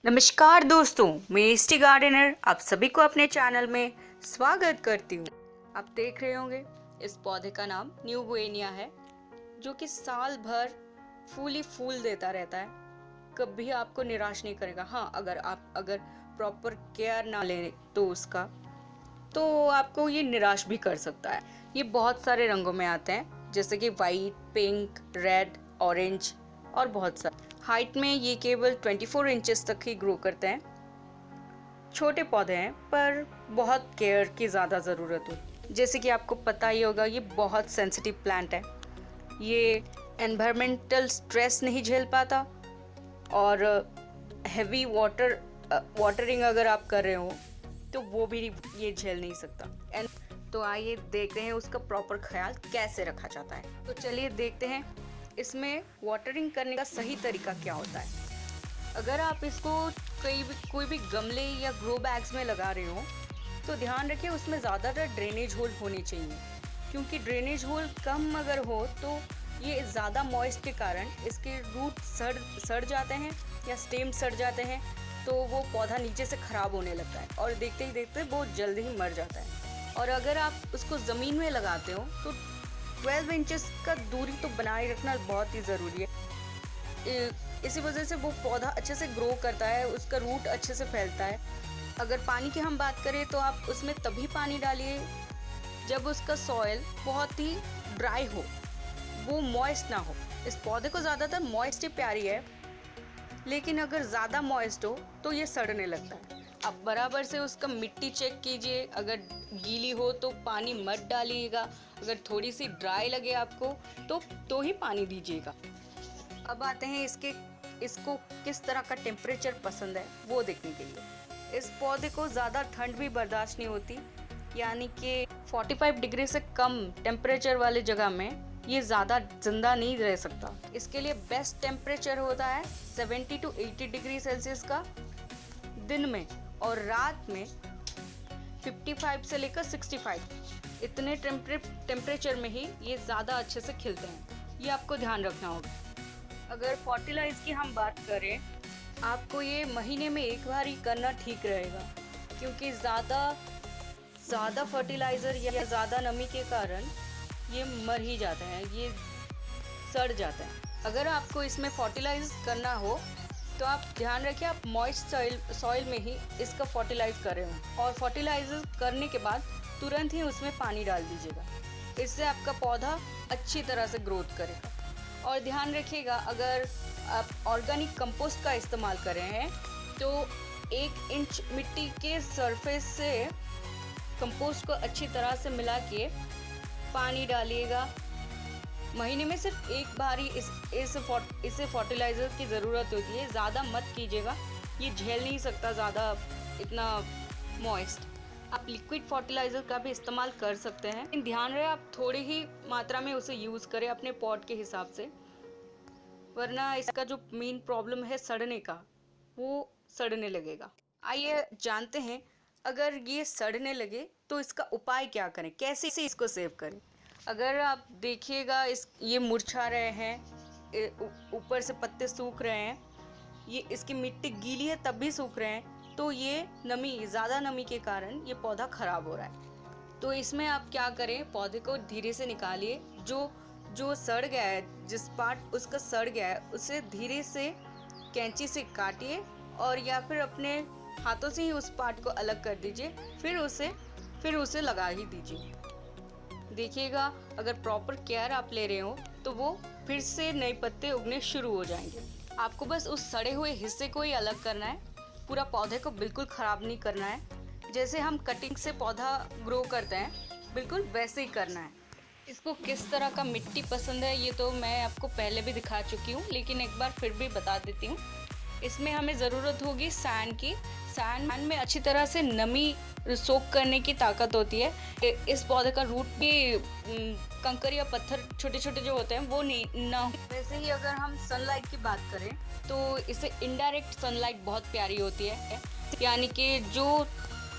नमस्कार दोस्तों, मैं एसटी गार्डनर आप सभी को अपने चैनल में स्वागत करती हूँ। आप देख रहे होंगे इस पौधे का नाम न्यू गुएनिया है, जो कि साल भर फूल देता रहता है, कभी आपको निराश नहीं करेगा। हाँ, अगर प्रॉपर केयर ना लें तो तो आपको ये निराश भी कर सकता है। ये बहुत सारे रंगों में आते हैं, जैसे कि वाइट, पिंक, रेड, ऑरेंज और बहुत सारे। हाइट में ये केवल 24 इंचेस तक ही ग्रो करते हैं। छोटे पौधे हैं पर बहुत केयर की ज़्यादा ज़रूरत होती है। जैसे कि आपको पता ही होगा, ये बहुत सेंसिटिव प्लांट है। ये एनवायरमेंटल स्ट्रेस नहीं झेल पाता और हैवी वाटरिंग अगर आप कर रहे हो तो वो भी ये झेल नहीं सकता। तो आइए देखते हैं उसका प्रॉपर ख्याल कैसे रखा जाता है। तो चलिए देखते हैं इसमें वाटरिंग करने का सही तरीका क्या होता है। अगर आप इसको कोई भी गमले या ग्रो बैग्स में लगा रहे हो तो ध्यान रखिए उसमें ज़्यादातर ड्रेनेज होल होने चाहिए, क्योंकि ड्रेनेज होल कम अगर हो तो ये ज़्यादा मॉइस्ट के कारण इसके रूट सड़ जाते हैं या स्टेम सड़ जाते हैं, तो वो पौधा नीचे से ख़राब होने लगता है और देखते ही देखते बहुत जल्दी ही मर जाता है। और अगर आप उसको ज़मीन में लगाते हो तो 12 इंचेस का दूरी तो बनाए रखना बहुत ही ज़रूरी है। इसी वजह से वो पौधा अच्छे से ग्रो करता है, उसका रूट अच्छे से फैलता है। अगर पानी की हम बात करें तो आप उसमें तभी पानी डालिए जब उसका सॉइल बहुत ही ड्राई हो, वो मॉइस्ट ना हो। इस पौधे को ज़्यादातर मॉइस्ट ही प्यारी है, लेकिन अगर ज़्यादा मॉइस्ट हो तो ये सड़ने लगता है। आप बराबर से उसका मिट्टी चेक कीजिए, अगर गीली हो तो पानी मत डालिएगा, अगर थोड़ी सी ड्राई लगे आपको तो ही पानी दीजिएगा। अब आते हैं इसको किस तरह का टेम्परेचर पसंद है वो देखने के लिए। इस पौधे को ज़्यादा ठंड भी बर्दाश्त नहीं होती, यानी कि 45 डिग्री से कम टेम्परेचर वाले जगह में ये ज़्यादा जिंदा नहीं रह सकता। इसके लिए बेस्ट टेम्परेचर होता है 70 to 80 डिग्री सेल्सियस का दिन में, और रात में 55 से लेकर 65 इतने टेम्परेचर में ही ये ज़्यादा अच्छे से खिलते हैं। ये आपको ध्यान रखना होगा। अगर फर्टिलाइज की हम बात करें, आपको ये महीने में एक बार ही करना ठीक रहेगा, क्योंकि ज़्यादा फर्टिलाइज़र या ज़्यादा नमी के कारण ये मर ही जाते हैं, ये सड़ जाते हैं। अगर आपको इसमें फर्टिलाइज करना हो तो आप ध्यान रखिए आप मॉइस्ट सॉइल में ही इसका फर्टिलाइज कर रहे हो, और फर्टिलाइजर करने के बाद तुरंत ही उसमें पानी डाल दीजिएगा। इससे आपका पौधा अच्छी तरह से ग्रोथ करेगा। और ध्यान रखिएगा, अगर आप ऑर्गेनिक कंपोस्ट का इस्तेमाल कर रहे हैं तो 1 इंच मिट्टी के सरफेस से कंपोस्ट को अच्छी तरह से मिला के पानी डालिएगा। महीने में सिर्फ एक बार ही इसे फर्टिलाइज़र की ज़रूरत होती है, ज़्यादा मत कीजिएगा, ये झेल नहीं सकता ज़्यादा इतना मॉइस्ट। आप लिक्विड फर्टिलाइज़र का भी इस्तेमाल कर सकते हैं, लेकिन ध्यान रहे आप थोड़ी ही मात्रा में उसे यूज़ करें अपने पॉट के हिसाब से, वरना इसका जो मेन प्रॉब्लम है सड़ने का, वो सड़ने लगेगा। आइए जानते हैं, अगर ये सड़ने लगे तो इसका उपाय क्या करें, कैसे इसको सेव करें। अगर आप देखिएगा ये मुरझा रहे हैं, ऊपर से पत्ते सूख रहे हैं, ये इसकी मिट्टी गीली है तब भी सूख रहे हैं, तो ये ज़्यादा नमी के कारण ये पौधा ख़राब हो रहा है। तो इसमें आप क्या करें, पौधे को धीरे से निकालिए, जो सड़ गया है, जिस पार्ट उसका सड़ गया है उसे धीरे से कैंची से काटिए, और या फिर अपने हाथों से ही उस पार्ट को अलग कर दीजिए, फिर उसे लगा ही दीजिए। देखिएगा अगर प्रॉपर केयर आप ले रहे हो तो वो फिर से नए पत्ते उगने शुरू हो जाएंगे। आपको बस उस सड़े हुए हिस्से को ही अलग करना है, पूरा पौधे को बिल्कुल ख़राब नहीं करना है। जैसे हम कटिंग से पौधा ग्रो करते हैं बिल्कुल वैसे ही करना है। इसको किस तरह का मिट्टी पसंद है ये तो मैं आपको पहले भी दिखा चुकी हूँ, लेकिन एक बार फिर भी बता देती हूँ। इसमें हमें ज़रूरत होगी सैंड की। सैंड में अच्छी तरह से नमी सोख करने की ताकत होती है। इस पौधे का रूट भी कंकर या पत्थर छोटे छोटे जो होते हैं वो नहीं ना हो। वैसे ही अगर हम सनलाइट की बात करें तो इसे इनडायरेक्ट सनलाइट बहुत प्यारी होती है, यानी कि जो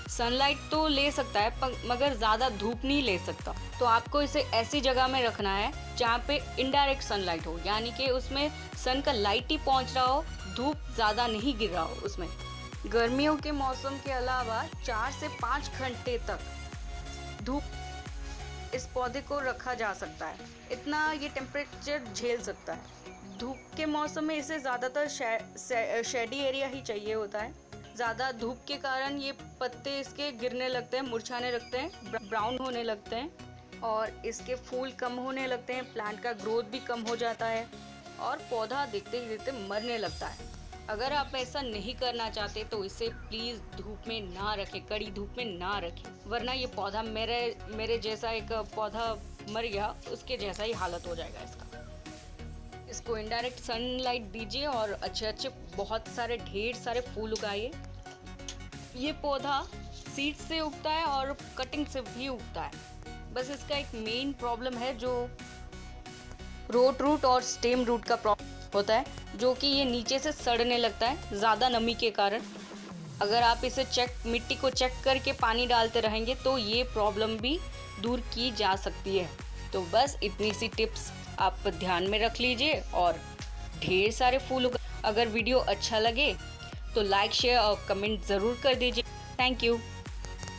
सनलाइट तो ले सकता है मगर ज़्यादा धूप नहीं ले सकता। तो आपको इसे ऐसी जगह में रखना है जहाँ पे इनडायरेक्ट सनलाइट हो, यानी कि उसमें सन का लाइट ही पहुँच रहा हो, धूप ज़्यादा नहीं गिर रहा हो उसमें। गर्मियों के मौसम के अलावा 4 से 5 घंटे तक धूप इस पौधे को रखा जा सकता है, इतना ये टेम्परेचर झेल सकता है। धूप के मौसम में इसे ज़्यादातर शेडी एरिया ही चाहिए होता है। ज़्यादा धूप के कारण ये पत्ते इसके गिरने लगते हैं, मुरझाने लगते हैं, ब्राउन होने लगते हैं और इसके फूल कम होने लगते हैं, प्लांट का ग्रोथ भी कम हो जाता है और पौधा देखते ही देखते मरने लगता है। अगर आप ऐसा नहीं करना चाहते तो इसे प्लीज़ धूप में ना रखें, कड़ी धूप में ना रखें, वरना ये पौधा मेरे जैसा एक पौधा मर गया उसके जैसा ही हालत हो जाएगा इसका। इसको इनडायरेक्ट सनलाइट दीजिए और अच्छे बहुत सारे ढेर सारे फूल उगाइए। ये पौधा सीड से उगता है और कटिंग से भी उगता है। बस इसका एक मेन प्रॉब्लम है जो रोट रूट और स्टेम रूट का प्रॉब्लम होता है, जो कि ये नीचे से सड़ने लगता है ज़्यादा नमी के कारण। अगर आप इसे मिट्टी को चेक करके पानी डालते रहेंगे तो ये प्रॉब्लम भी दूर की जा सकती है। तो बस इतनी सी टिप्स आप ध्यान में रख लीजिए और ढेर सारे फूल अगर वीडियो अच्छा लगे तो लाइक शेयर और कमेंट ज़रूर कर दीजिए। Thank you.